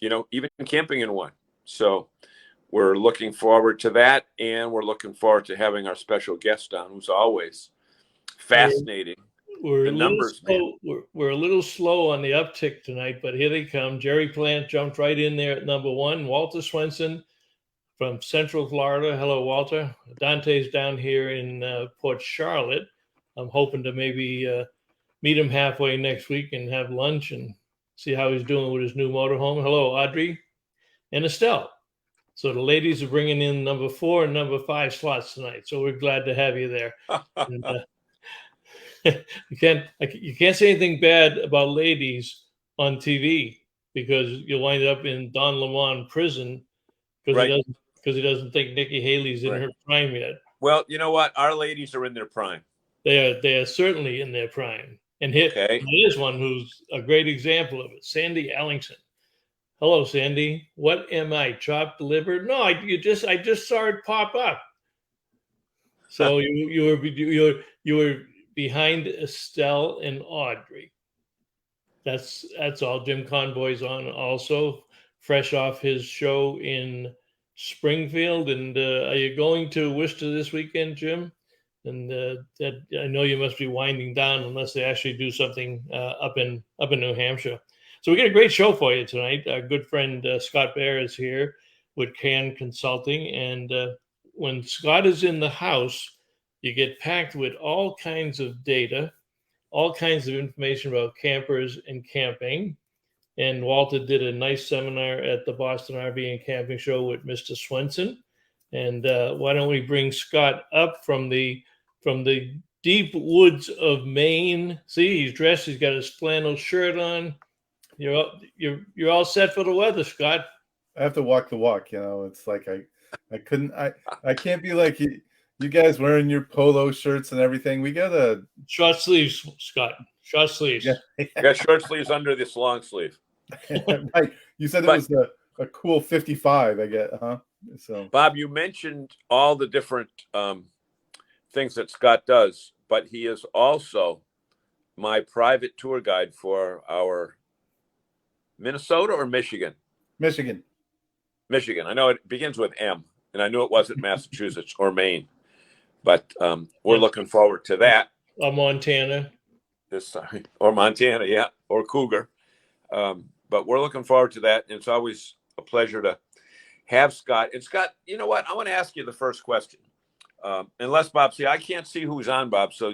even camping in one. So we're looking forward to that, and we're looking forward to having our special guest on, who's always fascinating. We're a little slow on the uptick tonight, but here they come. Jerry Plant jumped right in there at number one. Walter Swenson from Central Florida. Hello, Walter. Dante's down here in Port Charlotte. I'm hoping to maybe meet him halfway next week and have lunch and see how he's doing with his new motorhome. Hello, Audrey and Estelle. So the ladies are bringing in number 4 and number 5 slots tonight. So we're glad to have you there. And, you can't say anything bad about ladies on TV because you'll wind up in Don Lemon prison because he doesn't think Nikki Haley's in her prime yet. Well, you know what? Our ladies are in their prime. They are certainly in their prime. And here's one who's a great example of it. Sandy Ellingson. Hello, Sandy. What am I? Chopped liver? No, I just saw it pop up. So you were behind Estelle and Audrey. That's all. Jim Conboy's on also, fresh off his show in Springfield. And are you going to Worcester this weekend, Jim? And that I know you must be winding down unless they actually do something up in New Hampshire. So we got a great show for you tonight. Our good friend Scott Bahr is here with Can Consulting, and when Scott is in the house, you get packed with all kinds of data, all kinds of information about campers and camping. And Walter did a nice seminar at the Boston RV and Camping Show with Mr. Swenson. And why don't we bring Scott up from the deep woods of Maine? See, he's dressed. He's got his flannel shirt on. You're all set for the weather, Scott. I have to walk the walk. It's like I can't be like you guys wearing your polo shirts and everything. We got a short sleeves, Scott. Short sleeves. Yeah. Got short sleeves under this long sleeve. Right. You said it was a cool 55. I get, huh? So, Bob, you mentioned all the different things that Scott does, but he is also my private tour guide for our Minnesota or Michigan? Michigan. I know it begins with M, and I knew it wasn't Massachusetts or Maine, but we're looking forward to that. Or Montana. Or Montana, yeah, or Cougar. But we're looking forward to that, and it's always a pleasure to have Scott. And Scott, you know what? I want to ask you the first question. Unless Bob, I can't see who's on, Bob, so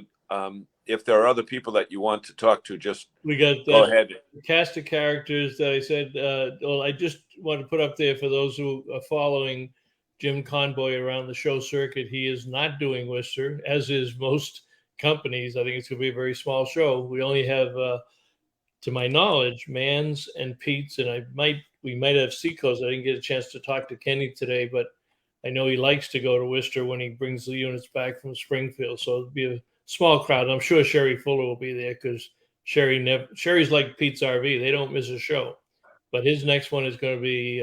if there are other people that you want to talk to, just go ahead. Cast of characters that I said, I just want to put up there for those who are following Jim Conboy around the show circuit. He is not doing Worcester, as is most companies. I think it's going to be a very small show. We only have, to my knowledge, Mans and Pete's, and we might have Seacoast. I didn't get a chance to talk to Kenny today, but I know he likes to go to Worcester when he brings the units back from Springfield. So it'll be a small crowd. I'm sure Sherry Fuller will be there because Sherry's like Pete's RV. They don't miss a show. But his next one is going to be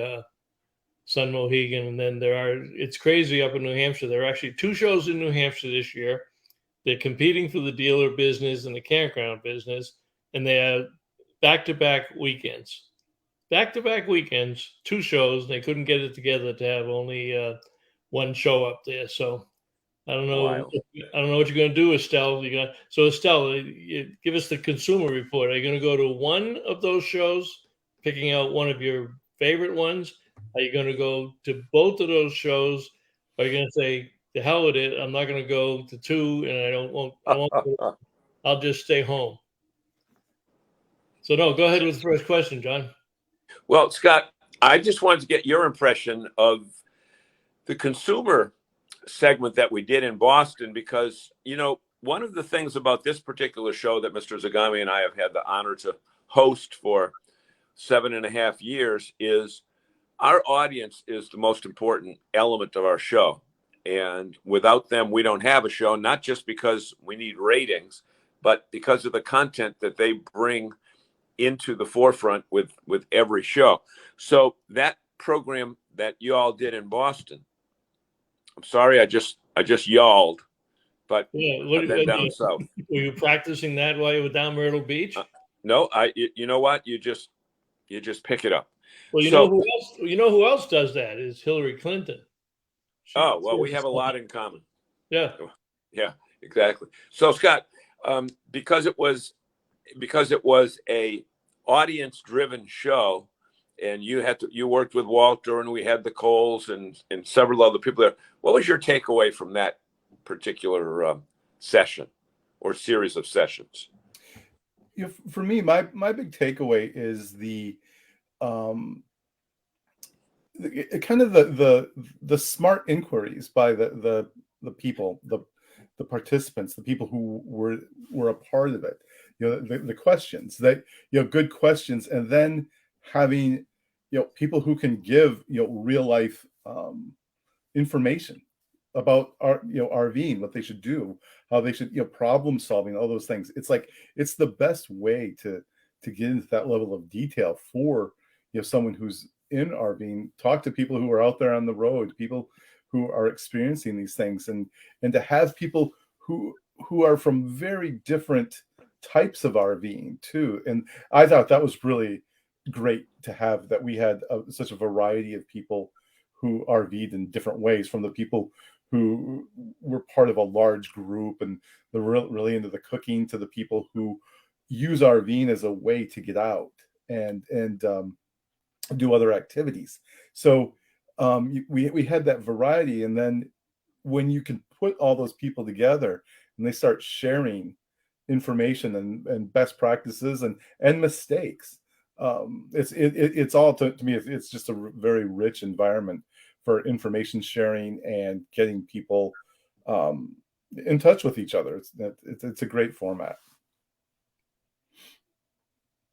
Sun Mohegan. And then it's crazy up in New Hampshire. There are actually 2 shows in New Hampshire this year. They're competing for the dealer business and the campground business. And they have back-to-back weekends. 2 shows. They couldn't get it together to have only one show up there. So I don't know. Wow. I don't know what you're going to do, Estelle. So Estelle, give us the consumer report. Are you going to go to one of those shows, picking out one of your favorite ones? Are you going to go to both of those shows? Or are you going to say, "The hell with it. I'm not going to go to 2, and I won't go. I'll just stay home." So no, go ahead with the first question, John. Well, Scott, I just wanted to get your impression of the consumer segment that we did in Boston, because, one of the things about this particular show that Mr. Zagami and I have had the honor to host for 7.5 years is our audience is the most important element of our show. And without them, we don't have a show, not just because we need ratings, but because of the content that they bring into the forefront with every show. So that program that you all did in Boston, I'm sorry, I just yawled, but I've been down south. Were you practicing that while you were down Myrtle Beach? No, you know what? You just You just pick it up. Well, you know who else? You know who else does that is Hillary Clinton. We have a lot in common. Yeah. Yeah, exactly. So Scott, because it was a audience driven show, and you worked with Walter, and we had the Coles and several other people there. What was your takeaway from that particular session or series of sessions? For me, my big takeaway is the kind of the smart inquiries by the people, the participants, the people who were a part of it. The questions that, good questions, and then having, people who can give, real life information about RVing, what they should do, how they should, problem solving, all those things. It's like, it's the best way to get into that level of detail for, someone who's in RVing. Talk to people who are out there on the road, people who are experiencing these things, and to have people who are from very different types of RVing too. And I thought that was really great to have, that we had such a variety of people who RV'd in different ways, from the people who were part of a large group and they're really into the cooking, to the people who use RVing as a way to get out and do other activities. So we had that variety. And then when you can put all those people together and they start sharing information and best practices and mistakes, it's all, to me, it's just a very rich environment for information sharing and getting people in touch with each other. It's a great format.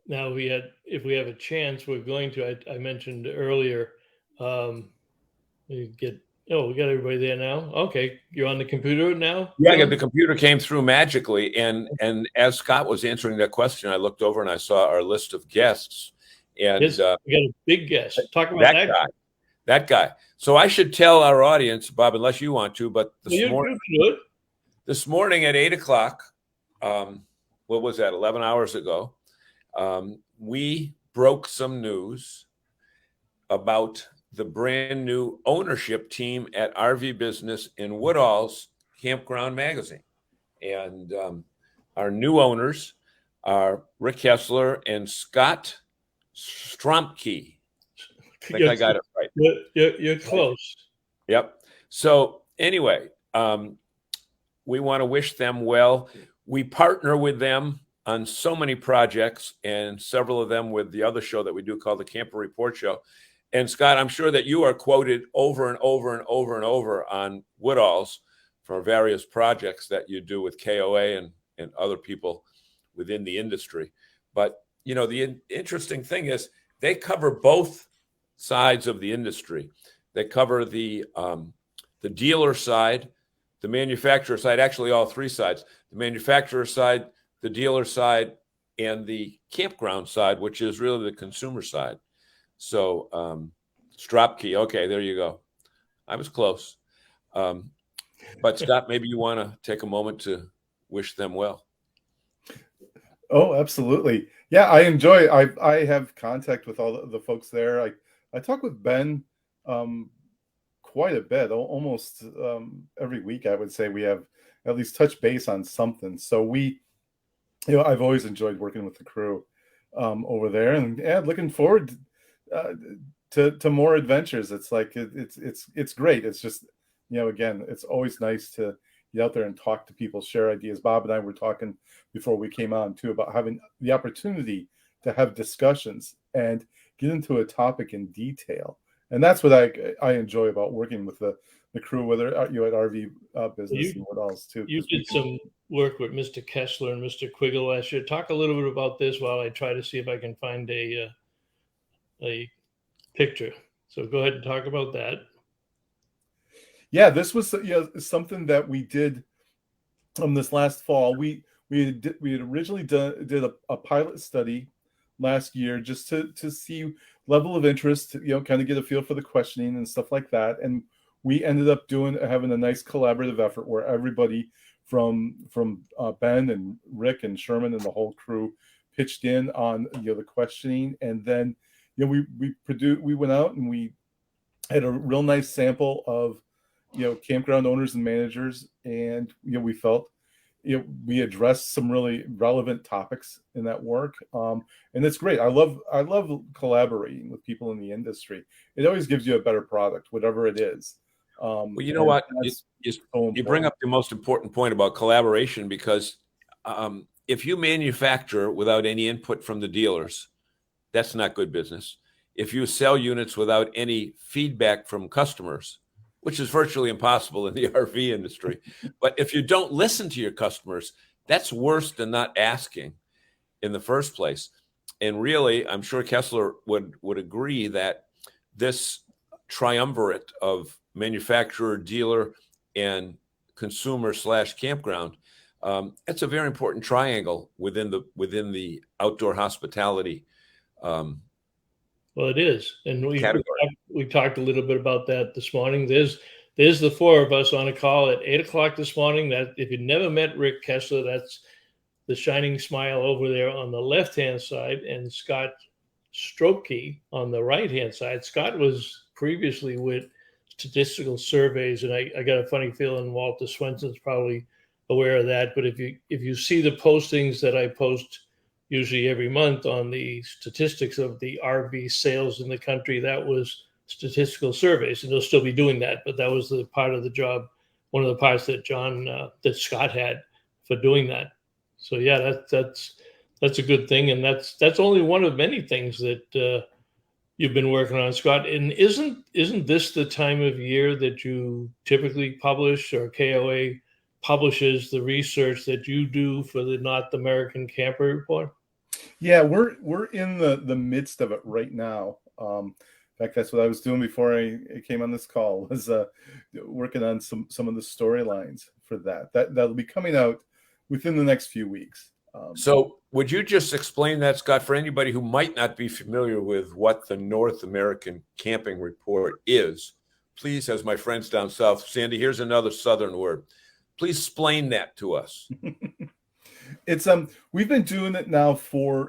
Now if we have a chance, we're going to. I mentioned earlier, we got everybody there now. Okay, you're on the computer now. Yeah, the computer came through magically, and as Scott was answering that question, I looked over and I saw our list of guests, and we got a big guest. Talk about that guy. That guy. So I should tell our audience, Bob, unless you want to, but this morning at 8:00, what was that? 11 hours ago, we broke some news about the brand new ownership team at RV Business in Woodall's Campground magazine. And our new owners are Rick Kessler and Scott Stromke. I think I got it right. You're close. Yep. So anyway, we want to wish them well. We partner with them on so many projects, and several of them with the other show that we do called the Camper Report Show. And Scott, I'm sure that you are quoted over and over and over and over on Woodall's for various projects that you do with KOA and other people within the industry. But, the interesting thing is they cover both sides of the industry. They cover the dealer side, the manufacturer side, actually all three sides, the manufacturer side, the dealer side, and the campground side, which is really the consumer side. So Stropke, okay, there you go. I was close. But Scott, maybe you want to take a moment to wish them well. Oh, absolutely. Yeah, I enjoy. I have contact with all the folks there. I talk with Ben quite a bit, almost every week. I would say we have at least touch base on something. So I've always enjoyed working with the crew over there, and looking forward to more adventures. It's like it's great. It's just, again, it's always nice to get out there and talk to people, share ideas. Bob and I were talking before we came on too about having the opportunity to have discussions and get into a topic in detail. And that's what I enjoy about working with the crew, whether you're at RV Business and what else too. You did some work with Mr. Kessler and Mr. Quiggle last year. Talk a little bit about this while I try to see if I can find a picture. So go ahead and talk about that. Yeah, this was something that we did this last fall. We had originally did a pilot study last year just to see level of interest, kind of get a feel for the questioning and stuff like that. And we ended up having a nice collaborative effort where everybody from Ben and Rick and Sherman and the whole crew pitched in on the questioning, and then we went out and we had a real nice sample of campground owners and managers, and we felt we addressed some really relevant topics in that work, and it's great. I love collaborating with people in the industry. It always gives you a better product, whatever it is. Well, you know what? You bring up the most important point about collaboration, because if you manufacture without any input from the dealers, that's not good business. If you sell units without any feedback from customers, which is virtually impossible in the RV industry, but if you don't listen to your customers, that's worse than not asking in the first place. And really, I'm sure Kessler would agree that this triumvirate of manufacturer, dealer, and consumer / campground, it's a very important triangle within the outdoor hospitality. Well, it is, and we talked a little bit about that this morning. There's the four of us on a call at 8:00 this morning. That if you never met Rick Kessler, that's the shining smile over there on the left-hand side, and Scott Strokey on the right-hand side. Scott was previously with Statistical Surveys, and I got a funny feeling Walter Swenson's probably aware of that. But if you see the postings that I post usually every month on the statistics of the RV sales in the country, that was Statistical Surveys, and they'll still be doing that. But that was the part of the job, one of the parts that that Scott had for doing that. So yeah, that's a good thing, and that's only one of many things that you've been working on, Scott. And isn't this the time of year that you typically publish, or KOA publishes the research that you do for the North American Camper Report? Yeah, we're in the midst of it right now. In fact, that's what I was doing before I came on this call, was working on some of the storylines for that'll be coming out within the next few weeks. So would you just explain that, Scott, for anybody who might not be familiar with what the North American Camping Report is? Please, as my friends down south, Sandy, here's another Southern word. Please explain that to us. It's we've been doing it now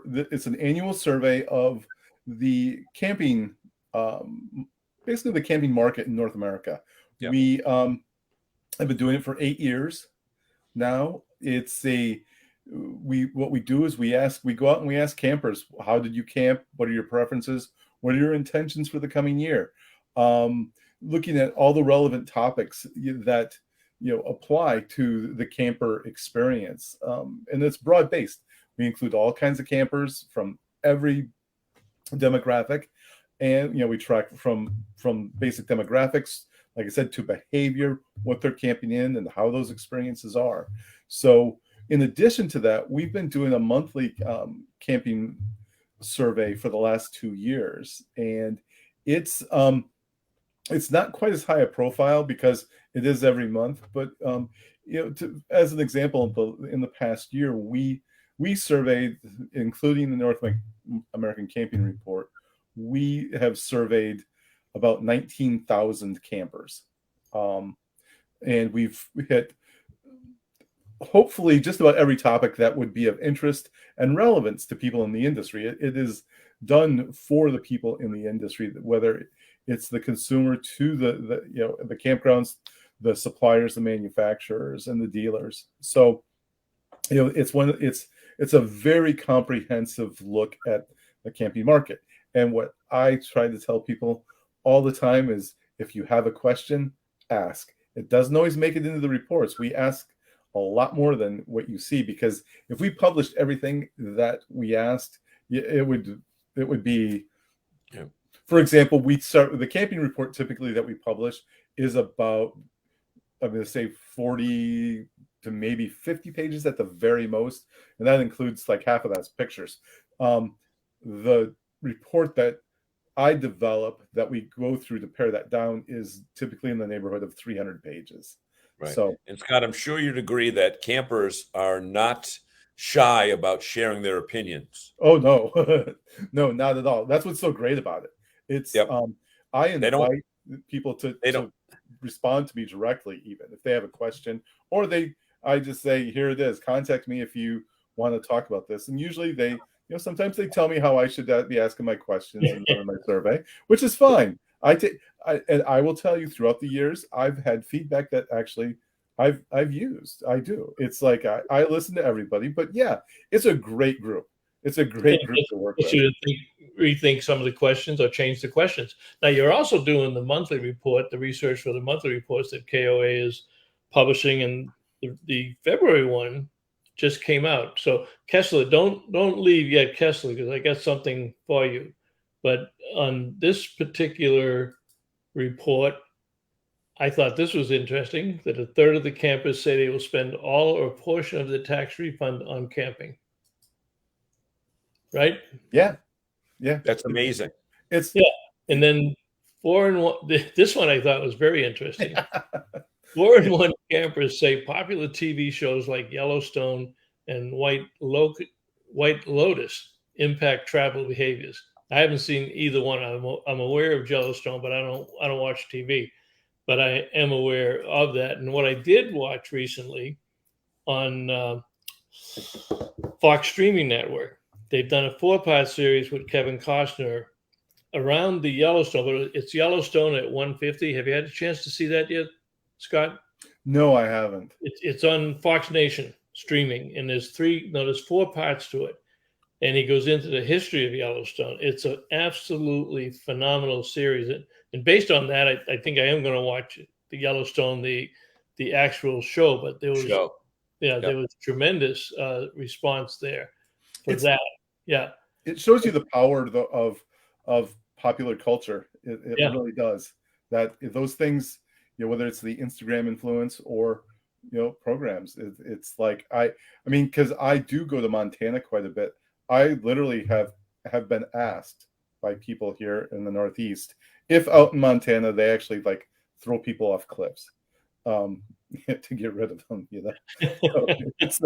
it's an annual survey of the camping, basically the camping market in North America. Yeah. We have been doing it for 8 years now. What we do is we go out and we ask campers, how did you camp? What are your preferences? What are your intentions for the coming year? Looking at all the relevant topics that apply to the camper experience, and it's broad based. We include all kinds of campers from every demographic, and we track from basic demographics, like I said, to behavior, what they're camping in, and how those experiences are. So in addition to that, we've been doing a monthly camping survey for the last 2 years, and it's not quite as high a profile because it is every month, but as an example, in the past year, we surveyed, including the North American Camping Report, we have surveyed about 19,000 campers, and we've hit hopefully just about every topic that would be of interest and relevance to people in the industry. It is done for the people in the industry, whether it's the consumer to the campgrounds, the suppliers, the manufacturers, and the dealers. So, it's a very comprehensive look at the camping market. And what I try to tell people all the time is, if you have a question, ask. It doesn't always make it into the reports. We ask a lot more than what you see, because if we published everything that we asked, it would be. Yeah. For example, we start with the camping report typically that we publish is about, I'm going to say 40 to maybe 50 pages at the very most. And that includes like half of that's pictures. The report that I develop that we go through to pare that down is typically in the neighborhood of 300 pages. Right. So, and Scott, I'm sure you'd agree that campers are not shy about sharing their opinions. Oh, no, no, not at all. That's what's so great about it. It's, I invite people to respond to me directly, even if they have a question, or I just say, here it is, contact me if you want to talk about this. And usually they sometimes they tell me how I should be asking my questions and running my survey, which is fine. And I will tell you, throughout the years, I've had feedback that actually I've used. I do. It's like I listen to everybody, but yeah, it's a great group. It's a great group to work with. You rethink some of the questions or change the questions. Now, you're also doing the monthly report, the research for the monthly reports that KOA is publishing, and the February one just came out. So Kessler, don't leave yet, Kessler, because I got something for you. But on this particular report, I thought this was interesting, that a third of the campers say they will spend all or a portion of the tax refund on camping. Right? Yeah. That's amazing. And then 4 and 1. This one I thought was very interesting. 4 and 1 campers say popular TV shows like Yellowstone and White Lotus impact travel behaviors. I haven't seen either one. I'm aware of Yellowstone, but I don't watch TV. But I am aware of that. And what I did watch recently on Fox Streaming Network, they've done a 4-part series with Kevin Costner around the Yellowstone, but it's Yellowstone at 150. Have you had a chance to see that yet, Scott? No, I haven't. It's on Fox Nation streaming, and there's 4 parts to it. And he goes into the history of Yellowstone. It's an absolutely phenomenal series. And based on that, I think I am going to watch the Yellowstone, the actual show. But there was, there was tremendous response there for that. Yeah, it shows you the power of popular culture. It really does. That those things, whether it's the Instagram influence or programs, it's like I mean, because I do go to Montana quite a bit. I literally have been asked by people here in the Northeast if out in Montana they actually like throw people off cliffs to get rid of them. So it's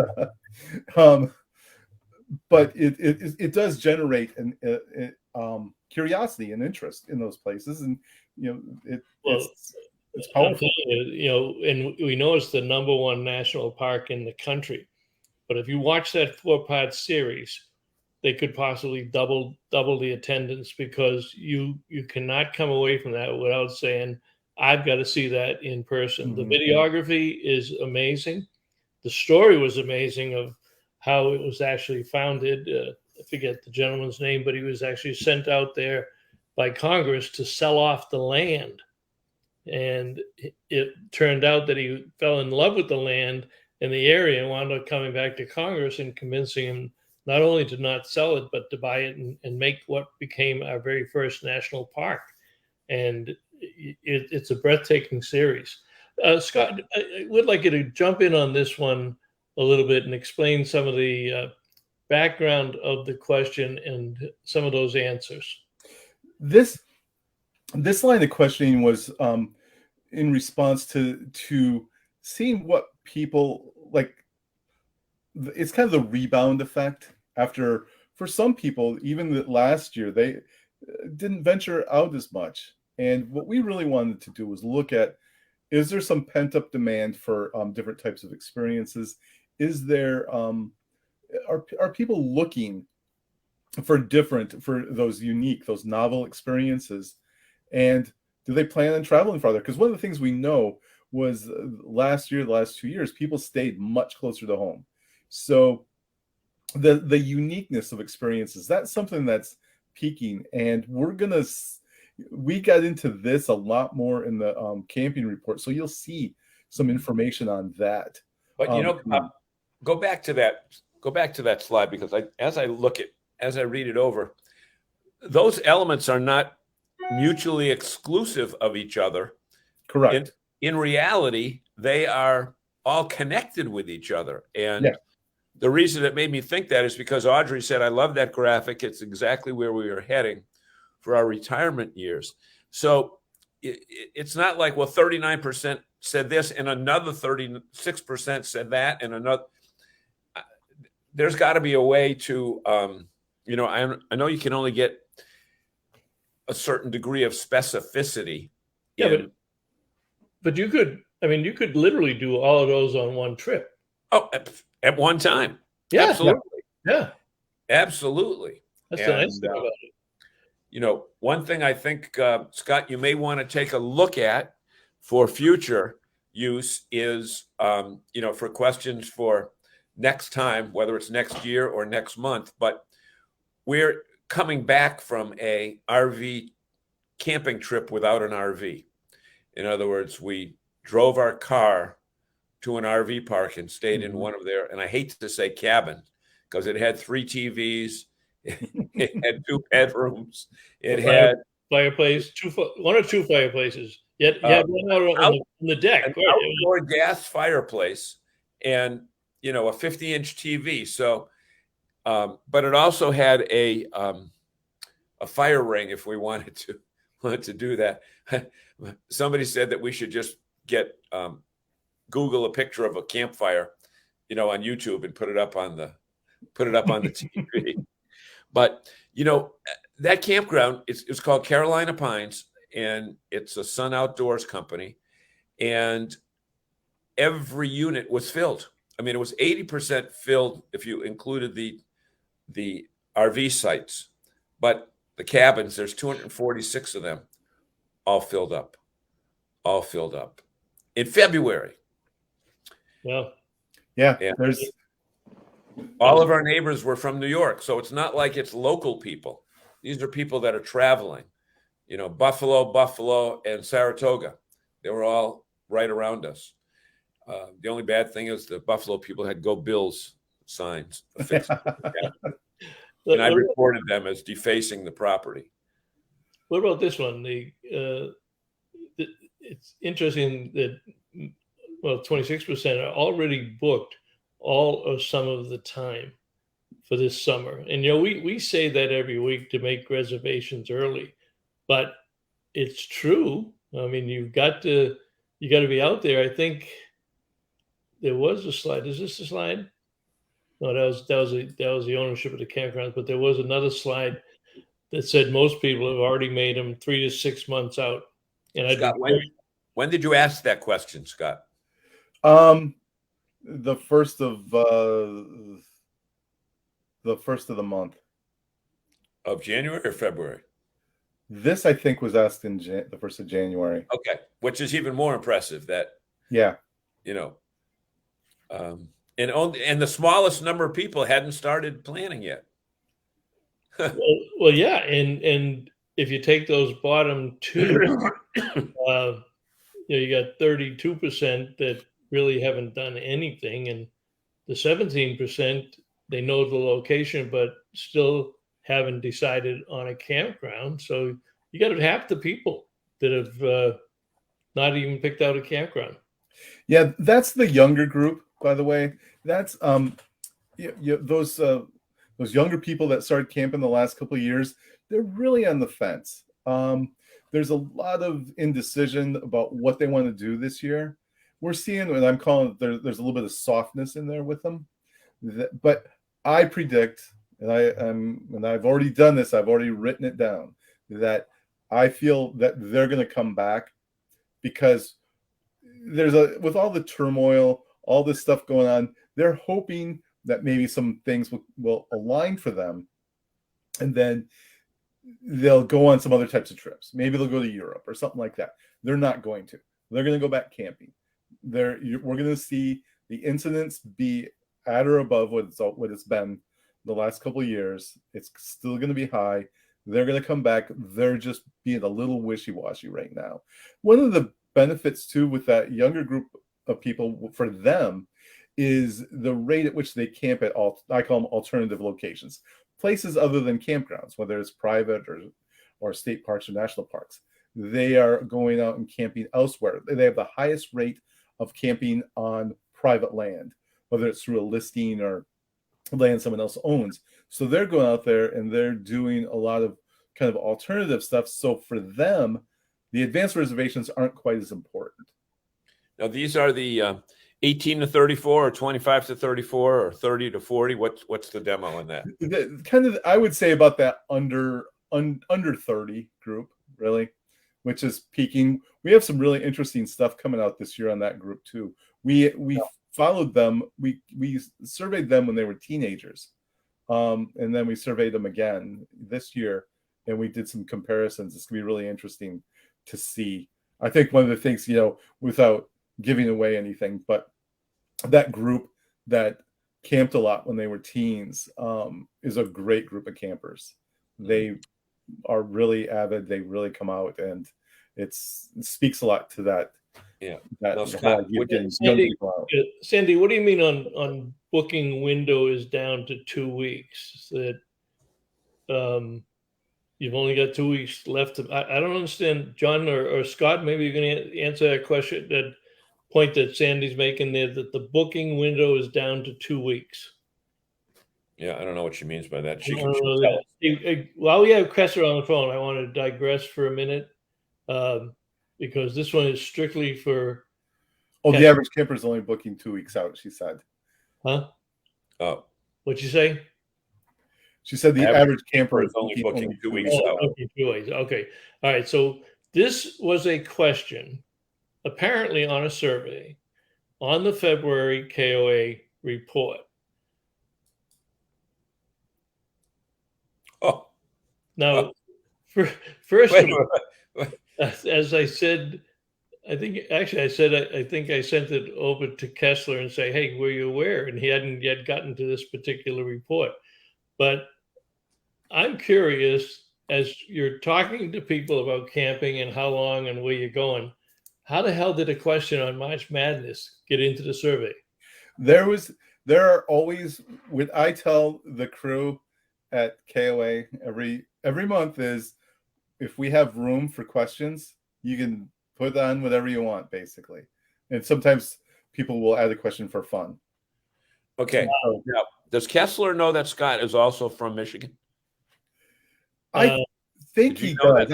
but it does generate an curiosity and interest in those places, and it's powerful. And we know it's the #1 national park in the country, but if you watch that 4-part series, they could possibly double the attendance, because you cannot come away from that without saying, I've got to see that in person. Mm-hmm. The videography is amazing. The story was amazing of how it was actually founded. I forget the gentleman's name, but he was actually sent out there by Congress to sell off the land. And it turned out that he fell in love with the land and the area and wound up coming back to Congress and convincing him not only to not sell it, but to buy it and make what became our very first national park. And it's a breathtaking series. Scott, I would like you to jump in on this one a little bit and explain some of the background of the question and some of those answers. This line of questioning was in response to seeing what people like. It's kind of the rebound effect after, for some people, even last year, they didn't venture out as much. And what we really wanted to do was look at, is there some pent-up demand for different types of experiences? Is there, are people looking for those unique, those novel experiences? And do they plan on traveling farther? Because one of the things we know was last year, the last 2 years, people stayed much closer to home. So the uniqueness of experiences, that's something that's peaking. And we got into this a lot more in the camping report. So you'll see some information on that. But go back to that slide, because as I read it over, those elements are not mutually exclusive of each other. Correct. In reality, they are all connected with each other. And the reason it made me think that is because Audrey said, I love that graphic. It's exactly where we are heading for our retirement years. So it's not like, well, 39% said this and another 36% said that, and another. There's got to be a way to, I know you can only get a certain degree of specificity. Yeah, but you could literally do all of those on one trip. Oh, at one time. Yeah. Absolutely. Yeah. Absolutely. That's the nice thing about it. You know, one thing I think, Scott, you may want to take a look at for future use is, you know, for questions for next time, whether it's next year or next month. But we're coming back from a RV camping trip without an RV. In other words, we drove our car to an RV park and stayed in one of their, and I hate to say cabin, because it had 3 TVs, it had 2 bedrooms, it had fireplace, 1 or 2 fireplaces. You had one out on the deck, an outdoor gas fireplace, and you know, a 50-inch TV. So, but it also had a fire ring if we wanted to do that. Somebody said that we should just get Google a picture of a campfire, you know, on YouTube and put it up on the TV. But you know, that campground it's called Carolina Pines, and it's a Sun Outdoors company, and every unit was filled. I mean, it was 80% filled if you included the RV sites, but the cabins, there's 246 of them, all filled up in February. Well, yeah, and there's all of our neighbors were from New York, so it's not like it's local people. These are people that are traveling. You know, Buffalo, and Saratoga. They were all right around us. The only bad thing is the Buffalo people had "Go Bills" signs affixed. And I reported them as defacing the property. What about this one? It's interesting that 26% are already booked all or some of the time for this summer. And you know, we say that every week to make reservations early, but it's true. I mean, you got to be out there. I think there was a slide. Is this the slide? No, that was the ownership of the campgrounds, but there was another slide that said most people have already made them 3 to 6 months out. And Scott, when did you ask that question, Scott? The first of the month of January or February. This, I think, was asked in the 1st of January. Okay, which is even more impressive. That you know, and the smallest number of people hadn't started planning yet. well, yeah, and if you take those bottom 2, you know, you got 32% that really haven't done anything, and the 17% they know the location but still haven't decided on a campground. So you got half the people that have not even picked out a campground. Yeah, that's the younger group, by the way. That's those younger people that started camping the last couple of years. They're really on the fence. There's a lot of indecision about what they want to do this year. We're seeing, and I'm calling it, there's a little bit of softness in there with them. But I predict, and I've already done this, I've already written it down, that I feel that they're going to come back, because with all the turmoil, all this stuff going on, they're hoping that maybe some things will align for them, and then they'll go on some other types of trips. Maybe they'll go to Europe or something like that. They're not going to. They're going to go back camping. We're going to see the incidence be at or above what it's been the last couple of years. It's still going to be high. They're going to come back. They're just being a little wishy-washy right now. One of the benefits too with that younger group of people, for them, is the rate at which they camp at I call them alternative locations, places other than campgrounds, whether it's private or state parks or national parks. They are going out and camping elsewhere. They have the highest rate of camping on private land, whether it's through a listing or land someone else owns. So they're going out there and they're doing a lot of kind of alternative stuff. So for them, the advanced reservations aren't quite as important. Now, these are the 18 to 34 or 25 to 34 or 30 to 40. What's the demo on that? Kind of, I would say about that under 30 group, really, which is peaking. We have some really interesting stuff coming out this year on that group too. We followed them. We surveyed them when they were teenagers, And then we surveyed them again this year, and we did some comparisons. It's gonna be really interesting to see. I think one of the things, without giving away anything, but that group that camped a lot when they were teens is a great group of campers. They are really avid. They really come out, and it speaks a lot to that. Yeah. That Now, Scott, Sandy, what do you mean on booking window is down to 2 weeks? That you've only got 2 weeks left. I don't understand, John or Scott. Maybe you're going to answer that question, that point that Sandy's making there, that the booking window is down to 2 weeks. Yeah, I don't know what she means by that. While we have Kessler on the phone, I want to digress for a minute, because this one is strictly for. Oh, the average camper is only booking 2 weeks out, she said. Huh? Oh. What'd you say? She said the average camper is only booking 2 weeks out. Okay, 2 weeks. Okay. All right. So this was a question, apparently on a survey, on the February KOA report. Oh. Now, first, as I said, I think I think I sent it over to Kessler and say, hey, were you aware? And he hadn't yet gotten to this particular report. But I'm curious, as you're talking to people about camping and how long and where you're going, how the hell did a question on March Madness get into the survey? There are always, what I tell the crew at KOA every month is, if we have room for questions, you can put on whatever you want, basically. And sometimes people will add a question for fun. Okay. Now, does Kessler know that Scott is also from Michigan? I think he does.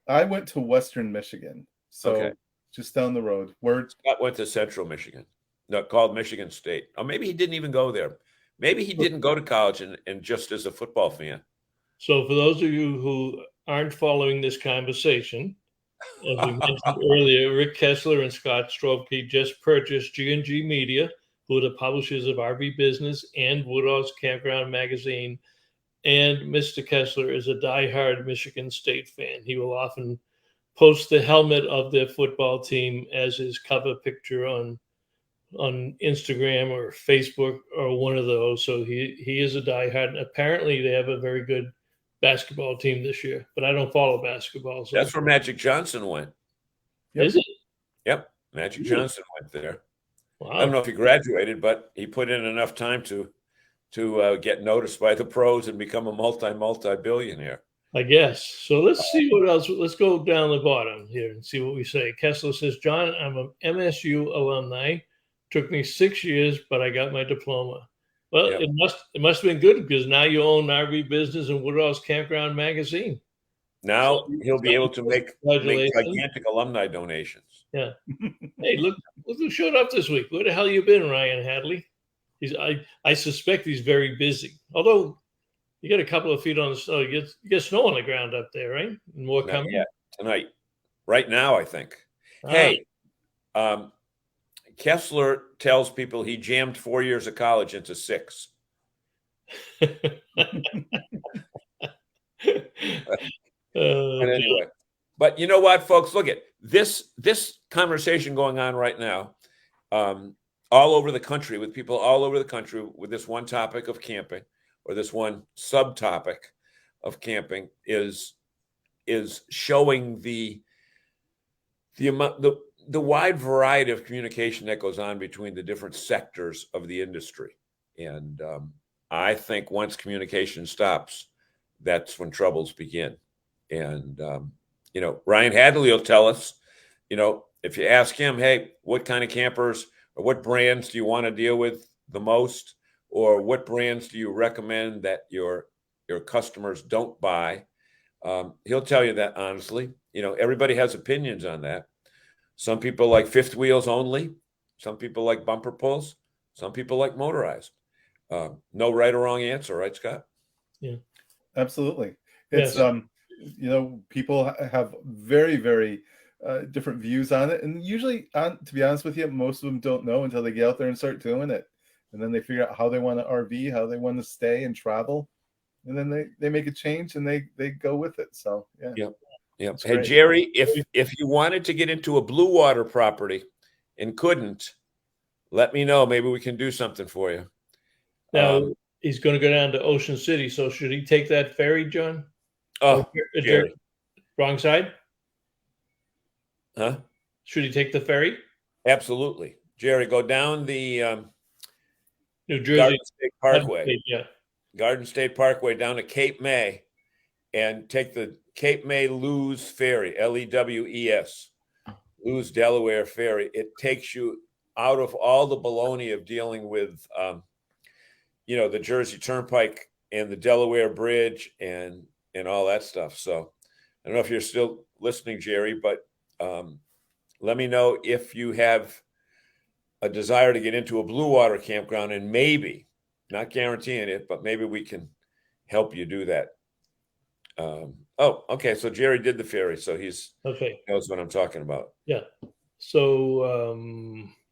I went to Western Michigan, so just down the road. Scott went to Central Michigan, called Michigan State. Or maybe he didn't even go there. Maybe he didn't go to college and just as a football fan. So for those of you who aren't following this conversation, as we mentioned earlier, Rick Kessler and Scott Strobke just purchased G&G Media, who are the publishers of RV Business and Woodall's Campground magazine. And Mr. Kessler is a diehard Michigan State fan. He will often post the helmet of their football team as his cover picture on Instagram or Facebook or one of those. So he is a diehard. Apparently, they have a very good basketball team this year, but I don't follow basketball. So. That's where Magic Johnson went. Yep. Is it? Yep. Magic Johnson went there. Wow. I don't know if he graduated, but he put in enough time to get noticed by the pros and become a multi-billionaire. I guess. So let's see what else. Let's go down the bottom here and see what we say. Kessler says, John, I'm an MSU alumni. Took me 6 years, but I got my diploma. Well, it must have been good, because now you own RV Business and Woodall's Campground magazine. Now he'll be able to make gigantic alumni donations. Yeah. Hey, look who showed up this week. Where the hell you been, Ryan Hadley? I suspect he's very busy. Although you get a couple of feet on the snow, you get snow on the ground up there, right? And more coming. Yeah, tonight. Right now, I think. Hey, Kessler tells people he jammed 4 years of college into 6. But anyway, but you know what, folks? Look at this conversation going on right now, all over the country, with people all over the country, with this one topic of camping, or this one subtopic of camping, is showing the wide variety of communication that goes on between the different sectors of the industry. And I think once communication stops, that's when troubles begin. And, Ryan Hadley will tell us, if you ask him, hey, what kind of campers or what brands do you want to deal with the most? Or what brands do you recommend that your customers don't buy? He'll tell you that honestly. Everybody has opinions on that. Some people like fifth wheels only. Some people like bumper pulls. Some people like motorized. No right or wrong answer, right, Scott? Yeah, absolutely. It's people have very, very different views on it, and usually, to be honest with you, most of them don't know until they get out there and start doing it. and then they figure out how they want to RV, how they want to stay and travel, and then they make a change and they go with it. So yeah. Yeah. Hey, Jerry, if you wanted to get into a blue water property and couldn't, let me know. Maybe we can do something for you. Now he's going to go down to Ocean City. So should he take that ferry, John? Oh, Jerry. Wrong side? Huh? Should he take the ferry? Absolutely. Jerry, go down the New Jersey Garden State Parkway. Yeah. Garden State Parkway down to Cape May and take the Cape May Lewes Ferry, Lewes, Lewes, Delaware Ferry. It takes you out of all the baloney of dealing with, the Jersey Turnpike and the Delaware Bridge and all that stuff. So I don't know if you're still listening, Jerry, but let me know if you have a desire to get into a blue water campground, and maybe, not guaranteeing it, but maybe we can help you do that. Okay. So Jerry did the ferry, so he's knows what I'm talking about. Yeah. So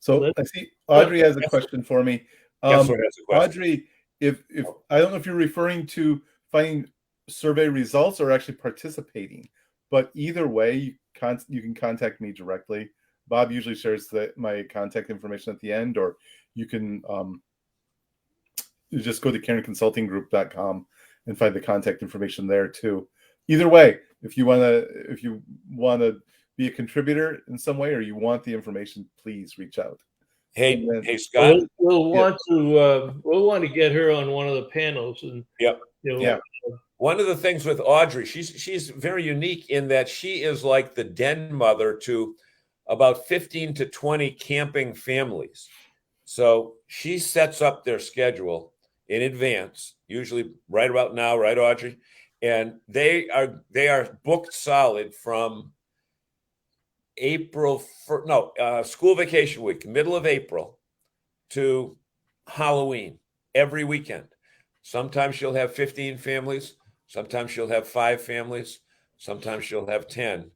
I see Audrey has a question for me. Audrey, if I don't know if you're referring to finding survey results or actually participating, but either way, you can contact me directly. Bob usually shares my contact information at the end, or you can just go to KarenConsultingGroup.com and find the contact information there too. Either way, if you want to be a contributor in some way, or you want the information, please reach out. Hey, Scott. We'll want to get her on one of the panels, and One of the things with Audrey, she's very unique in that she is like the den mother to about 15 to 20 camping families. So she sets up their schedule in advance, usually right about now, right, Audrey? And they are booked solid from school vacation week, middle of April, to Halloween every weekend. Sometimes she'll have 15 families. Sometimes she'll have 5 families. Sometimes she'll have 10.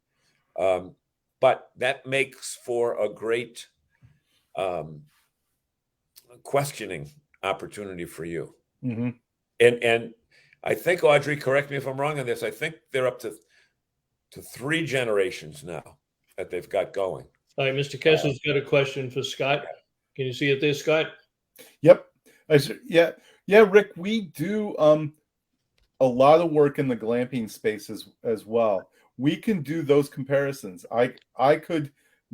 But that makes for a great questioning opportunity for you. Mm-hmm. And I think, Audrey, correct me if I'm wrong on this, I think they're up to 3 generations now that they've got going. All right, Mr. Kessler's got a question for Scott. Can you see it there, Scott? Yep. Rick, we do a lot of work in the glamping space as well. We can do those comparisons. I could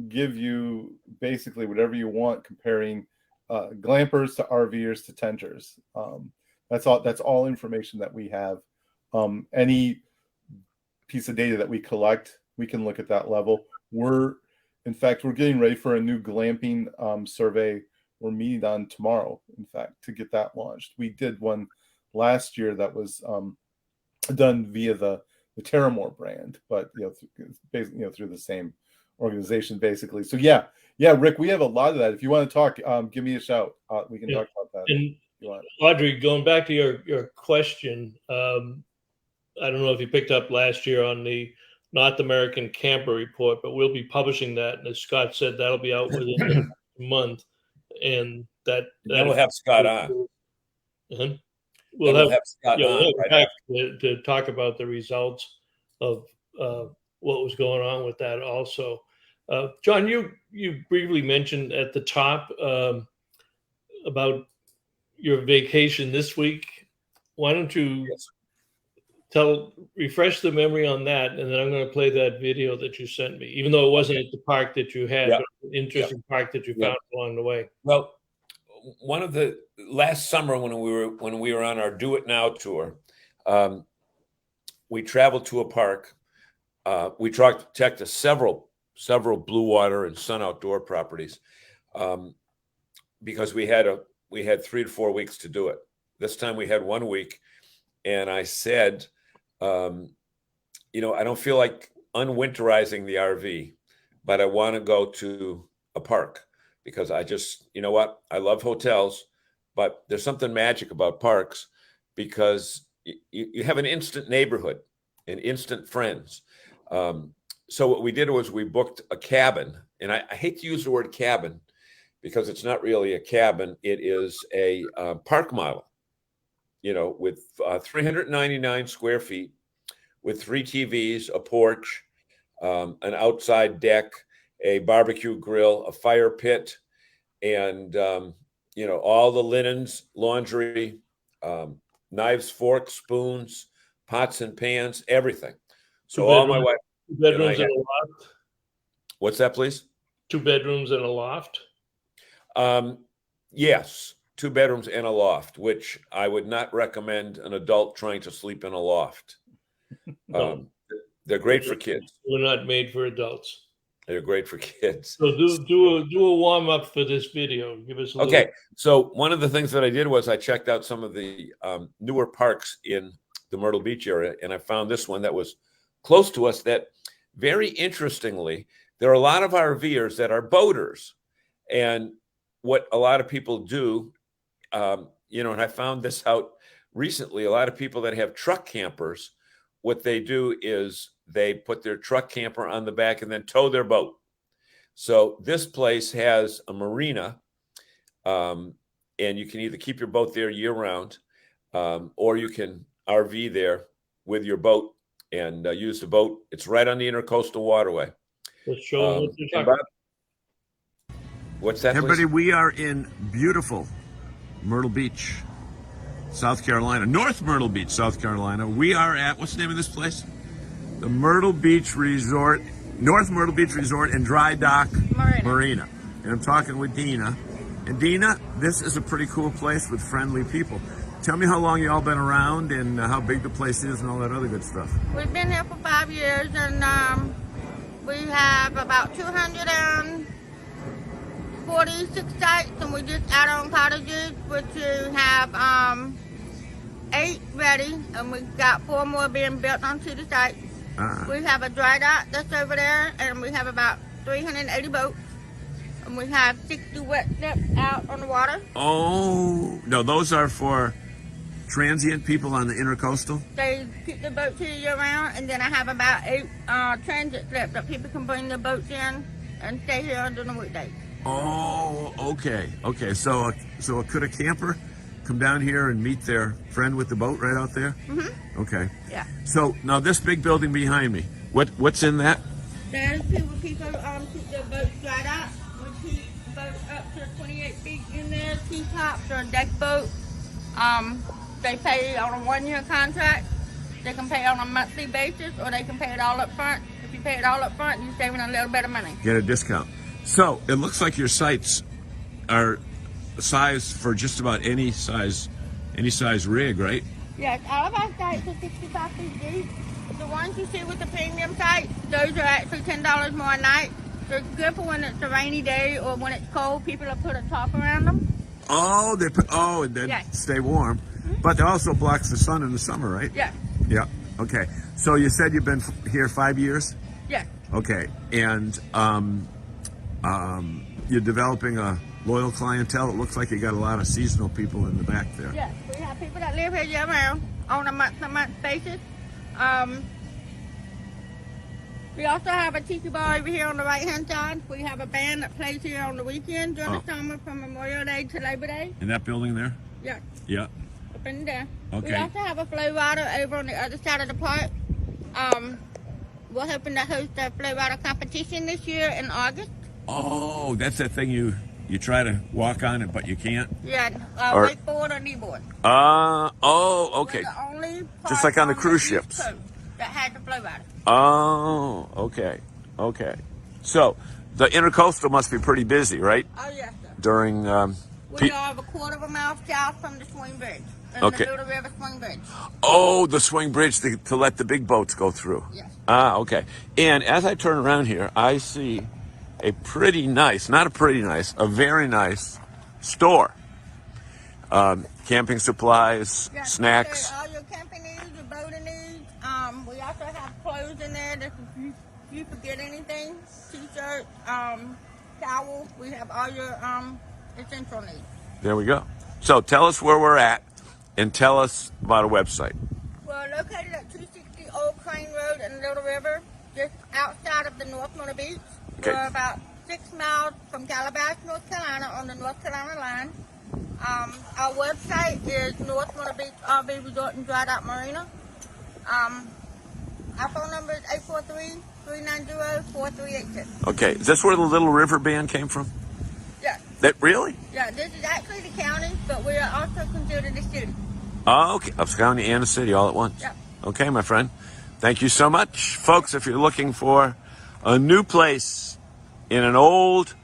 give you basically whatever you want comparing glampers to RVers to tenters. That's all information that we have. Any piece of data that we collect, we can look at that level. We're getting ready for a new glamping survey. We're meeting on tomorrow, in fact, to get that launched. We did one last year that was done via the Terramore brand, but through the same organization, basically. So yeah, Rick, we have a lot of that. If you want to talk, give me a shout. We can talk about that. And Audrey, going back to your question, I don't know if you picked up last year on the North American Camper Report, but we'll be publishing that. And as Scott said, that'll be out within a month. And we'll have Scott on. We'll have Scott on to talk about the results of what was going on with that also. John, you briefly mentioned at the top about your vacation this week. Why don't you refresh the memory on that, and then I'm going to play that video that you sent me, even though it wasn't at the park that you had, but an interesting park that you found along the way. Well, one of the last summer when we were on our Do It Now tour, we traveled to a park. We checked to several blue water and sun outdoor properties because we had 3 to 4 weeks to do it. This time we had 1 week, and I said, I don't feel like unwinterizing the RV, but I want to go to a park because I just, I love hotels, but there's something magic about parks because you have an instant neighborhood and instant friends. So what we did was we booked a cabin, and I hate to use the word cabin because it's not really a cabin. It is a park model, with 399 square feet, with 3 TVs, a porch, an outside deck, a barbecue grill, a fire pit, and all the linens, laundry, knives, forks, spoons, pots and pans, everything. So all my wife. 2 bedrooms and a loft. What's that, please? 2 bedrooms and a loft. Yes, 2 bedrooms and a loft, which I would not recommend an adult trying to sleep in a loft. No. They're great for kids. We're not made for adults. They're great for kids. So do a warm up for this video. Give us a okay. So one of the things that I did was I checked out some of the newer parks in the Myrtle Beach area, and I found this one that was close to us. That, very interestingly, there are a lot of RVers that are boaters, and what a lot of people do, and I found this out recently. A lot of people that have truck campers, what they do is they put their truck camper on the back and then tow their boat. So this place has a marina, and you can either keep your boat there year round, or you can RV there with your boat and use the boat. It's right on the Intercoastal Waterway. Let's show what you're talking about. What's that? Everybody, please? We are in beautiful Myrtle Beach, South Carolina, North Myrtle Beach, South Carolina. We are at, what's the name of this place? The Myrtle Beach Resort, North Myrtle Beach Resort and Dry Dock Marina. And I'm talking with Dina. And Dina, this is a pretty cool place with friendly people. Tell me how long you all been around and how big the place is and all that other good stuff. We've been here for 5 years, and we have about 246 sites, and we just add on cottages, which we have 8 ready, and we've got 4 more being built onto the site. We have a dry dock that's over there, and we have about 380 boats, and we have 60 wet steps out on the water. Oh, no, those are for transient people on the Intercoastal? They keep the boats here year round, and then I have about 8 transit slips that people can bring their boats in and stay here during the weekdays. Oh, okay. So could a camper come down here and meet their friend with the boat right out there? Mm-hmm. Okay. Yeah. So now this big building behind me, what's in that? There's people keep their boats dried out. We keep boats up to 28 feet in there, T-tops or deck boats. They pay on a 1-year contract. They can pay on a monthly basis, or they can pay it all up front. If you pay it all up front, you're saving a little bit of money. Get a discount. So it looks like your sites are size for just about any size rig, right? Yes, all of our sites are 65 feet deep. The ones you see with the premium sites, those are actually $10 more a night. They're good for when it's a rainy day or when it's cold. People will put a top around them. Oh, and then stay warm. Mm-hmm. But it also blocks the sun in the summer, right? Yeah. Yeah. Okay. So you said you've been here 5 years? Yeah. Okay. And you're developing a loyal clientele. It looks like you got a lot of seasonal people in the back there. Yes, we have people that live here year round on a month-to-month basis. We also have a tiki bar over here on the right-hand side. We have a band that plays here on the weekend during the summer from Memorial Day to Labor Day. In that building there? Yeah. Yeah. Up in there. Okay. We also have a flow rider over on the other side of the park. We're hoping to host a flow rider competition this year in August. Oh, that's that thing you try to walk on it, but you can't? Yeah, wakeboard or kneeboard. Okay. We're the only just like on the cruise ships. That had the flow rider. Oh, okay. So the Intercoastal must be pretty busy, right? Oh, yes, sir. During... we are a quarter of a mile south from the swing bridge. The Little River Swing Bridge. Oh, the swing bridge to let the big boats go through. Yes. Okay. And as I turn around here, I see a very nice store. Camping supplies, snacks. All your camping needs, your boating needs. We also have clothes in there that if you forget anything, t-shirts, towels. We have all your essential needs. There we go. So tell us where we're at and tell us about a website. We're located at 260 Old Crane Road in Little River, just outside of the North Myrtle Beach. Okay. We're about 6 miles from Calabash, North Carolina, on the North Carolina line. Our website is North Myrtle Beach RV Resort and Dry Dock Marina. Our phone number is 843-390-4386. Okay, is this where the Little River Band came from? Yeah. That really? Yeah, this is actually the county, but we are also considered the city. Oh, okay. Upps County and the city all at once. Yep. Okay, my friend. Thank you so much. Folks, if you're looking for a new place in an old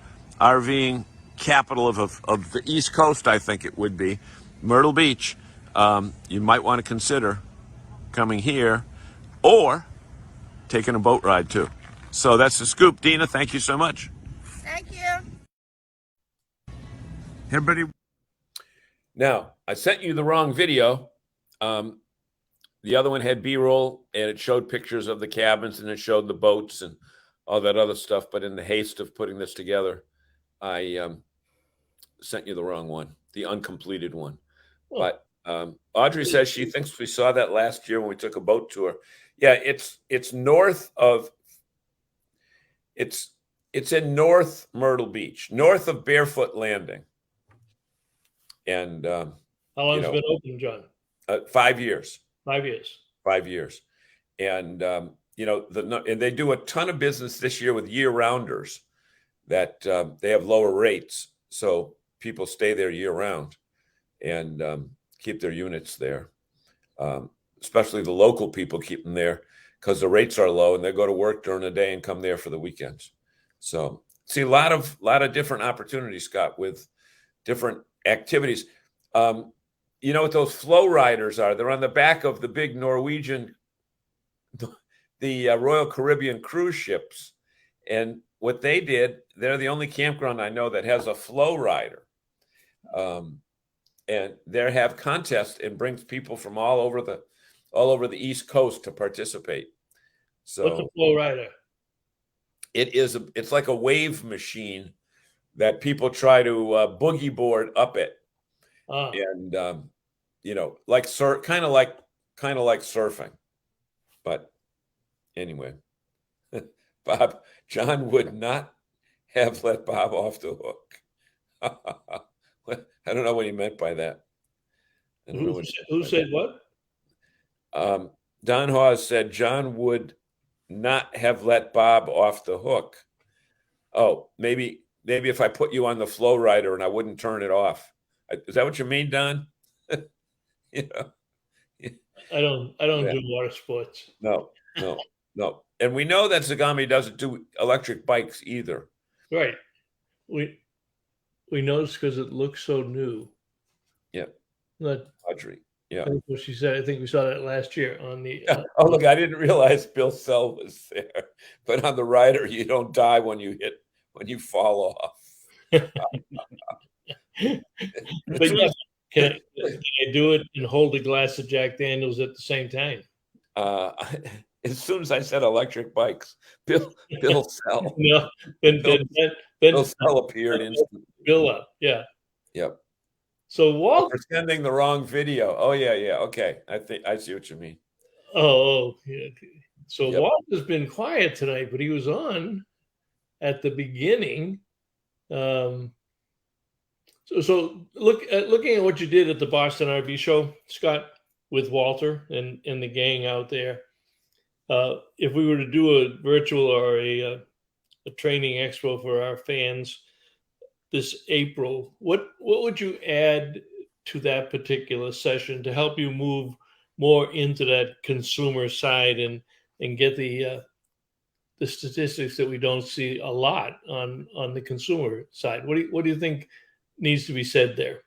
RVing capital of the East Coast, I think it would be, Myrtle Beach, you might want to consider coming here or taking a boat ride too. So that's the scoop. Dina, thank you so much. Thank you. Everybody. Now, I sent you the wrong video. The other one had B-roll, and it showed pictures of the cabins, and it showed the boats and all that other stuff. But in the haste of putting this together, I sent you the wrong one, the uncompleted one. Oh. But Audrey says she thinks we saw that last year when we took a boat tour. Yeah, it's north of it's in North Myrtle Beach, north of Barefoot Landing. And how long has it been open, John? 5 years. 5 years. 5 years. And and they do a ton of business this year with year-rounders that they have lower rates, so people stay there year-round and keep their units there. Especially the local people keep them there because the rates are low, and they go to work during the day and come there for the weekends. So see a lot of different opportunities, Scott, with different activities. You know what those flow riders are? They're on the back of the big Norwegian, the Royal Caribbean cruise ships. And what they did, they're the only campground I know that has a flow rider. And they have contests and brings people from all over the East Coast to participate. So what's a flow rider? It's like a wave machine that people try to boogie board up it. And like kind of like surfing. But anyway, John would not have let Bob off the hook. I don't know what he meant by that. Who said what? Don Hawes said John would not have let Bob off the hook. Oh, maybe if I put you on the flow rider and I wouldn't turn it off. Is that what you mean, Don? I don't do water sports. No. And we know that Zagami doesn't do electric bikes either. Right. We noticed because it looks so new. Yeah. Audrey. Yeah. That's what she said. I think we saw that last year on the. Oh, look! I didn't realize Bill Sell was there. But on the rider, you don't die when you fall off. But yes, can I do it and hold a glass of Jack Daniels at the same time? As soon as I said electric bikes, Bill Sell. No, then Bill Sell appeared instantly. Bill up, yeah. Yep. So Walt, we're sending the wrong video. Oh yeah. Okay, I think I see what you mean. Oh yeah. So Yep. Walt has been quiet tonight, but he was on at the beginning. So looking at what you did at the Boston RV show, Scott, with Walter and the gang out there, if we were to do a virtual or a training expo for our fans this April, what would you add to that particular session to help you move more into that consumer side and get the statistics that we don't see a lot on the consumer side? What do you think needs to be said there?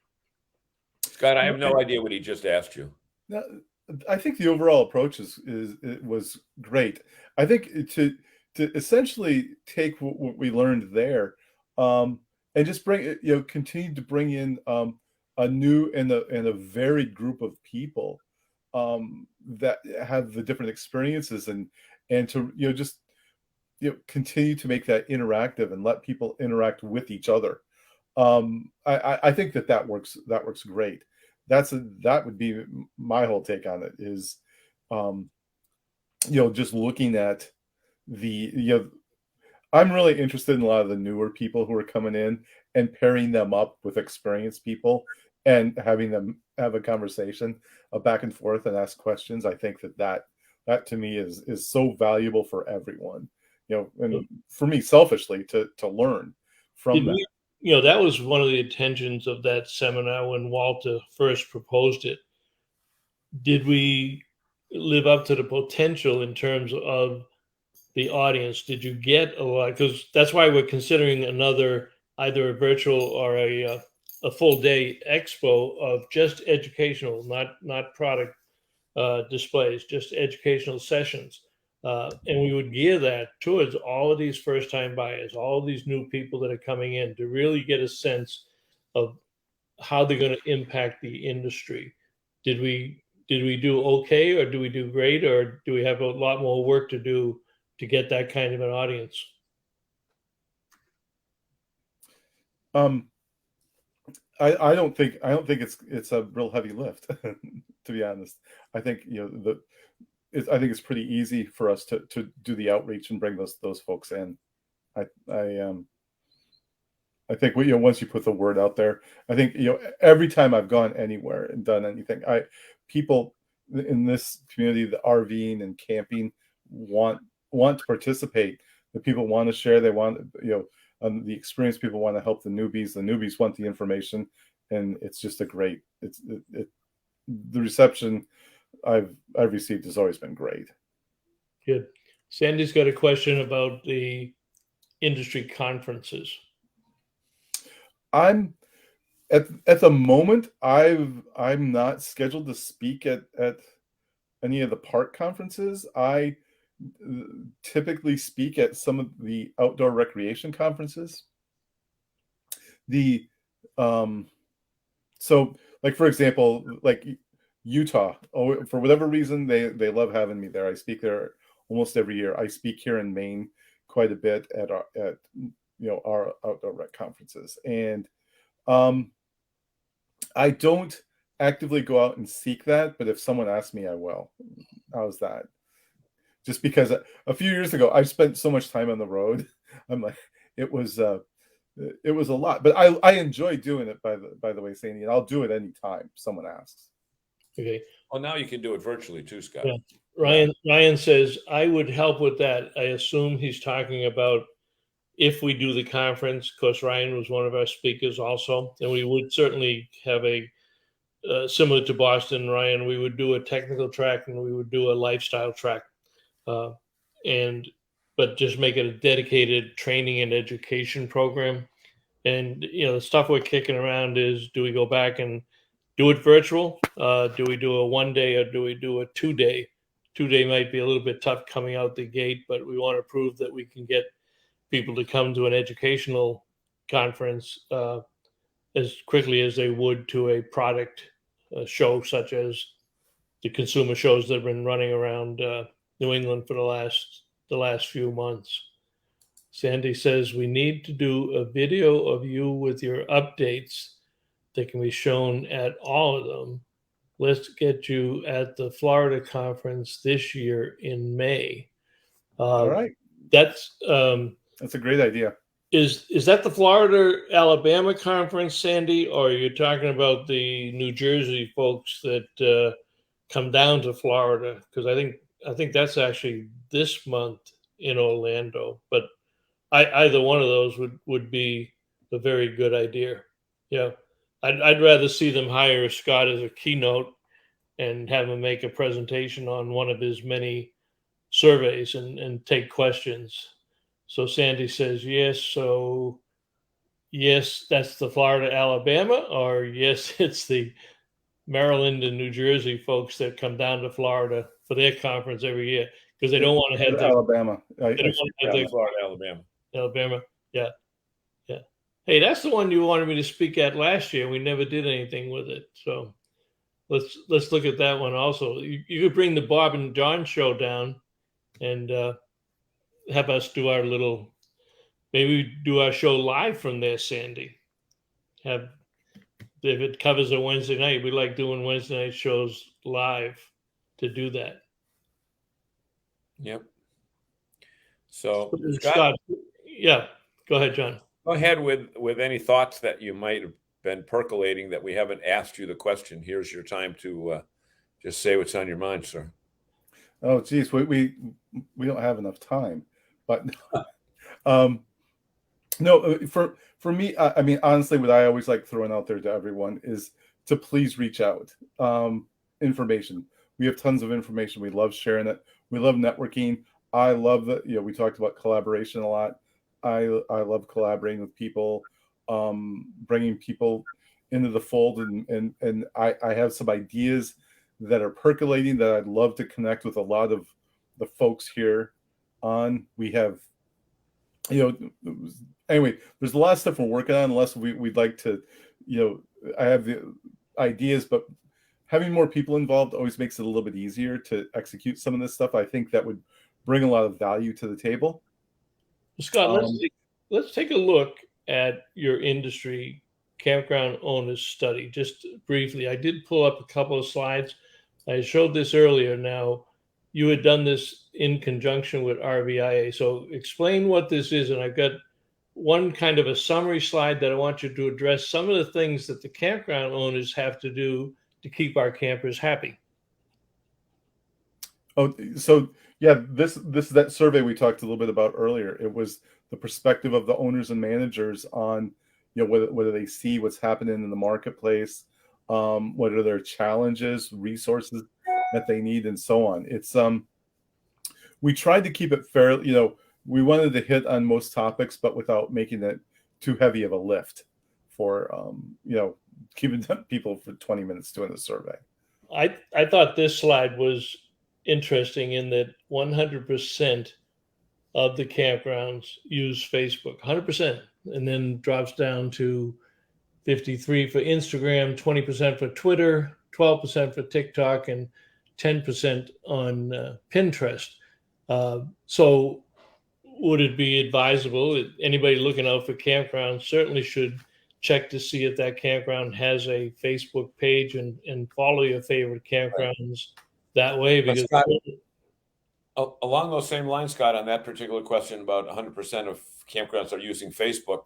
Scott, I have no idea what he just asked you. No, I think the overall approach was great. I think to essentially take what we learned there, and just continue to bring in a new and a varied group of people that have the different experiences and to just continue to make that interactive and let people interact with each other. I think that works great. That would be my whole take on it is, just looking at I'm really interested in a lot of the newer people who are coming in and pairing them up with experienced people and having them have a conversation, back and forth, and ask questions. I think that to me is so valuable for everyone, and for me selfishly to learn from that. That was one of the intentions of that seminar when Walter first proposed it. Did we live up to the potential in terms of the audience? Did you get a lot? Because that's why we're considering another, either a virtual or a full day expo of just educational, not product displays, just educational sessions. And we would gear that towards all of these first time buyers, all of these new people that are coming in, to really get a sense of how they're going to impact the industry. Did we do okay, or do we do great, or do we have a lot more work to do to get that kind of an audience? I don't think it's a real heavy lift, to be honest. I think I think it's pretty easy for us to do the outreach and bring those folks in. I think once you put the word out there, I think every time I've gone anywhere and done anything, people in this community, the RVing and camping, want to participate. The people want to share. They want the experienced people want to help the newbies. The newbies want the information, and it's just the reception I've received has always been great. Good. Sandy's got a question about the industry conferences. I'm at the moment I'm not scheduled to speak at any of the park conferences. I typically speak at some of the outdoor recreation conferences. So like, for example, like Utah, for whatever reason, they love having me there. I speak there almost every year. I speak here in Maine quite a bit at our outdoor rec conferences, and I don't actively go out and seek that, but if someone asks me, I will. How's that? Just because a few years ago I spent so much time on the road, I'm like, it was a lot, but I enjoy doing it, by the way, Sandy, and I'll do it anytime someone asks. Okay. Well, now you can do it virtually too, Scott. Yeah. Ryan says, I would help with that. I assume he's talking about if we do the conference. Of course, Ryan was one of our speakers also, and we would certainly have a similar to Boston, Ryan, we would do a technical track and we would do a lifestyle track, but just make it a dedicated training and education program. And the stuff we're kicking around is, do we go back and do it virtual? Do we do a 1 day, or do we do a 2 day? 2 day might be a little bit tough coming out the gate, but we want to prove that we can get people to come to an educational conference as quickly as they would to a product show, such as the consumer shows that have been running around New England for the last few months. Sandy says, we need to do a video of you with your updates that can be shown at all of them. Let's get you at the Florida conference this year in May. All right. That's a great idea. Is that the Florida Alabama conference, Sandy, or are you talking about the New Jersey folks that come down to Florida? Because I think that's actually this month in Orlando. But either one of those would be a very good idea. Yeah, I'd rather see them hire Scott as a keynote and have him make a presentation on one of his many surveys and take questions. So Sandy says, yes. So yes, that's the Florida, Alabama, or yes, it's the Maryland and New Jersey folks that come down to Florida for their conference every year, because they don't want to have Alabama. Florida, Alabama. Yeah. Yeah. Hey, that's the one you wanted me to speak at last year. We never did anything with it. So let's look at that one also. You could bring the Bob and John show down and have us do our maybe do our show live from there, Sandy. If it covers a Wednesday night, we like doing Wednesday night shows live to do that. Yep. So Scott, Yeah, go ahead, John. Go ahead with any thoughts that you might have been percolating that we haven't asked you the question. Here's your time to just say what's on your mind, sir. Oh, geez, we don't have enough time, but no, for me, I mean, honestly, what I always like throwing out there to everyone is to please reach out. Information. We have tons of information. We love sharing it. We love networking. I love that. We talked about collaboration a lot. I love collaborating with people, bringing people into the fold, and I have some ideas that are percolating that I'd love to connect with a lot of the folks here on. We have, anyway, there's a lot of stuff we're working on. Unless we'd like to, I have the ideas, but having more people involved always makes it a little bit easier to execute some of this stuff. I think that would bring a lot of value to the table. Scott, let's take a look at your industry campground owners study just briefly. I did pull up a couple of slides. I showed this earlier. Now, you had done this in conjunction with RVIA. So explain what this is. And I've got one kind of a summary slide that I want you to address some of the things that the campground owners have to do to keep our campers happy. Oh, so yeah, this is that survey we talked a little bit about earlier. It was the perspective of the owners and managers on, whether they see what's happening in the marketplace, what are their challenges, resources that they need, and so on. It's we tried to keep it fair. We wanted to hit on most topics, but without making it too heavy of a lift for keeping people for 20 minutes doing the survey. I thought this slide was interesting in that 100% of the campgrounds use Facebook, 100%, and then drops down to 53% for Instagram, 20% for Twitter, 12% for TikTok, and 10% on Pinterest. So would it be advisable, anybody looking out for campgrounds certainly should check to see if that campground has a Facebook page and follow your favorite campgrounds that way. Because Scott, along those same lines, Scott, on that particular question about 100% of campgrounds are using Facebook,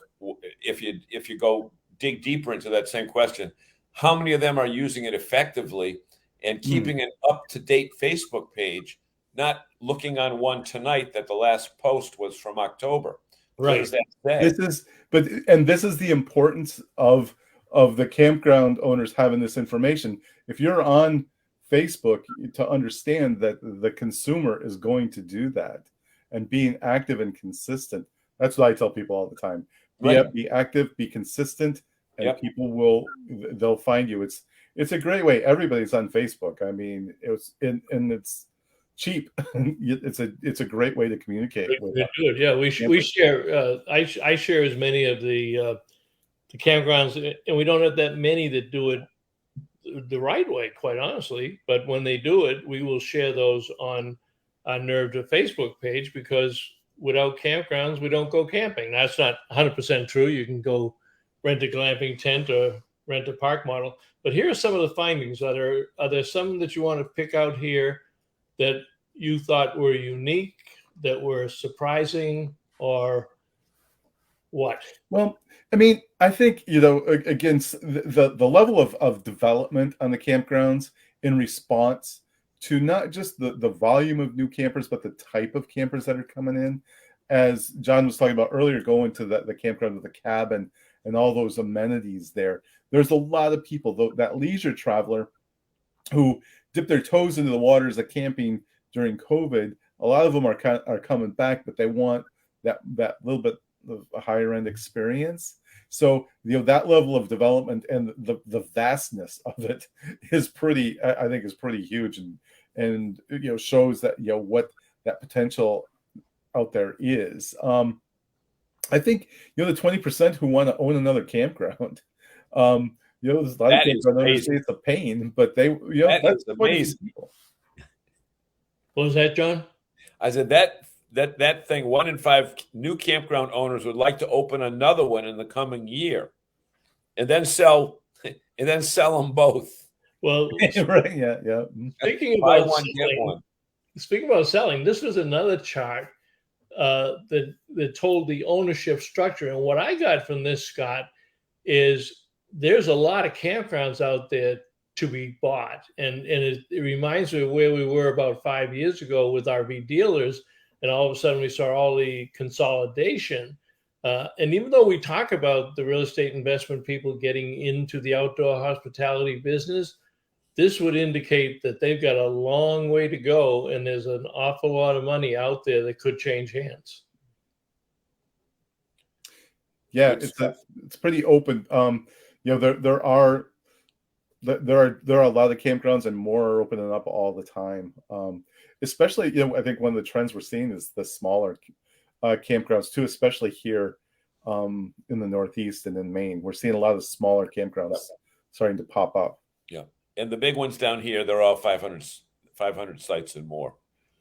if you go dig deeper into that same question, how many of them are using it effectively and keeping an up-to-date Facebook page, not looking on one tonight that the last post was from October? Right. This is the importance of the campground owners having this information. If you're on Facebook, to understand that the consumer is going to do that, and being active and consistent. That's what I tell people all the time. Be active, be consistent, and people they'll find you. It's a great way. Everybody's on Facebook. I mean, it's cheap. It's a great way to communicate with them. Good. Yeah, we share. I share as many of the campgrounds, and we don't have that many that do it the right way, quite honestly. But when they do it, we will share those on our Nerve to Facebook page, because without campgrounds, we don't go camping. That's not 100% true. You can go rent a glamping tent or rent a park model. But here are some of the findings. Are there some that you want to pick out here that you thought were unique, that were surprising, or what? Well, I mean, I think, again, the level of development on the campgrounds in response to not just the volume of new campers, but the type of campers that are coming in. As John was talking about earlier, going to the campground with the cabin and all those amenities there. There's a lot of people, that leisure traveler who dipped their toes into the waters of camping during COVID. A lot of them are coming back, but they want that little bit of a higher end experience. So, that level of development and the vastness of it is pretty huge, and shows that, what that potential out there is. I think, the 20% who want to own another campground, there's a lot of people that say it's a pain, but that's amazing. People. What was that, John? I said that thing, 1 in 5 new campground owners would like to open another one in the coming year, and then sell them both. Well, right, yeah. Speaking about selling, this was another chart that told the ownership structure. And what I got from this, Scott, is there's a lot of campgrounds out there to be bought. And it reminds me of where we were about 5 years ago with RV dealers. And all of a sudden we saw all the consolidation. And even though we talk about the real estate investment people getting into the outdoor hospitality business, this would indicate that they've got a long way to go, and there's an awful lot of money out there that could change hands. Yeah, it's pretty open. There are a lot of campgrounds, and more are opening up all the time. Especially, I think one of the trends we're seeing is the smaller campgrounds too, especially here in the Northeast and in Maine. We're seeing a lot of smaller campgrounds starting to pop up. Yeah. And the big ones down here, they're all 500 sites and more.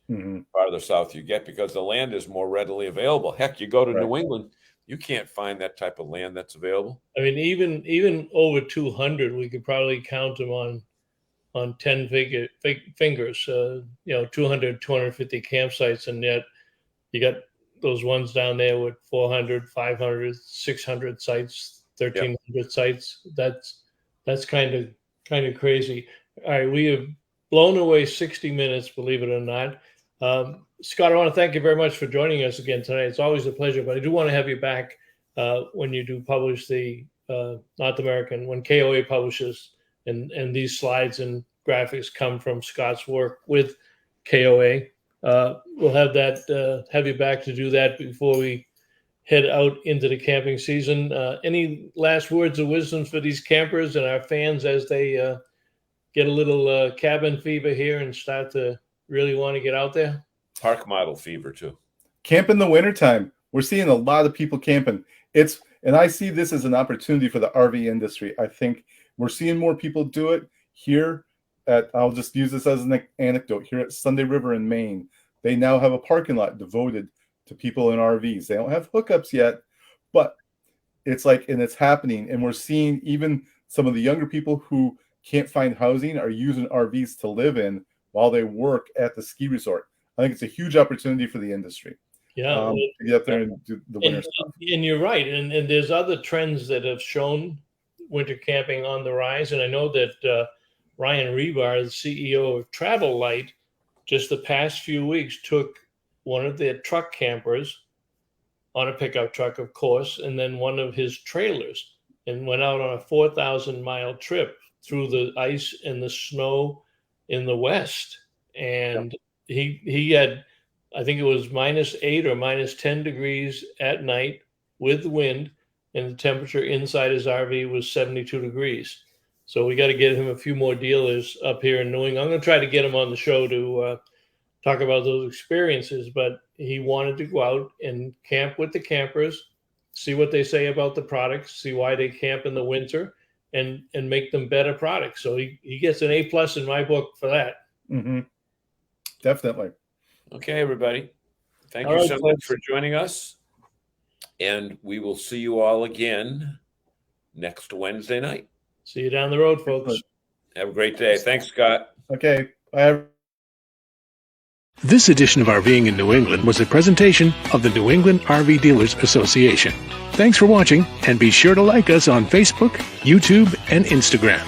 Farther south you get, because the land is more readily available. Heck, you go to New England, you can't find that type of land that's available. I mean, even over 200, we could probably count them on 10 fingers, 200, 250 campsites. And yet you got those ones down there with 400, 500, 600 sites, 1,300 sites. That's kind of crazy. All right, we have blown away 60 minutes, believe it or not. Scott, I want to thank you very much for joining us again tonight. It's always a pleasure, but I do want to have you back when you do publish the North American, when KOA publishes, and these slides and graphics come from Scott's work with KOA. We'll have you back to do that before we head out into the camping season. Any last words of wisdom for these campers and our fans as they get a little cabin fever here and start to really want to get out there? Park model fever too. Camp in the wintertime. We're seeing a lot of people camping. And I see this as an opportunity for the RV industry. I think we're seeing more people do it here I'll just use this as an anecdote. Here at Sunday River in Maine, they now have a parking lot devoted to people in RVs. They don't have hookups yet, but it's happening. And we're seeing even some of the younger people who can't find housing are using RVs to live in while they work at the ski resort. I think it's a huge opportunity for the industry. Yeah, to get up there and do the winter stuff. And you're right. And there's other trends that have shown winter camping on the rise. And I know that Ryan Rebar, the CEO of Travel Light, just the past few weeks took one of their truck campers on a pickup truck, of course, and then one of his trailers, and went out on a 4,000-mile trip through the ice and the snow in the West. And he had, I think it was -8 or -10 degrees at night with the wind, and the temperature inside his RV was 72 degrees. So we got to get him a few more dealers up here in New England. I'm going to try to get him on the show to talk about those experiences, but he wanted to go out and camp with the campers, see what they say about the products, see why they camp in the winter, and make them better products. So he gets an A+ in my book for that. Mm-hmm. Definitely. Okay, everybody. Thank you so much for joining us. And we will see you all again next Wednesday night. See you down the road, folks. Have a great day. Thanks, Scott. Okay. Bye. This edition of RVing in New England was a presentation of the New England RV Dealers Association. Thanks for watching, and be sure to like us on Facebook, YouTube, and Instagram.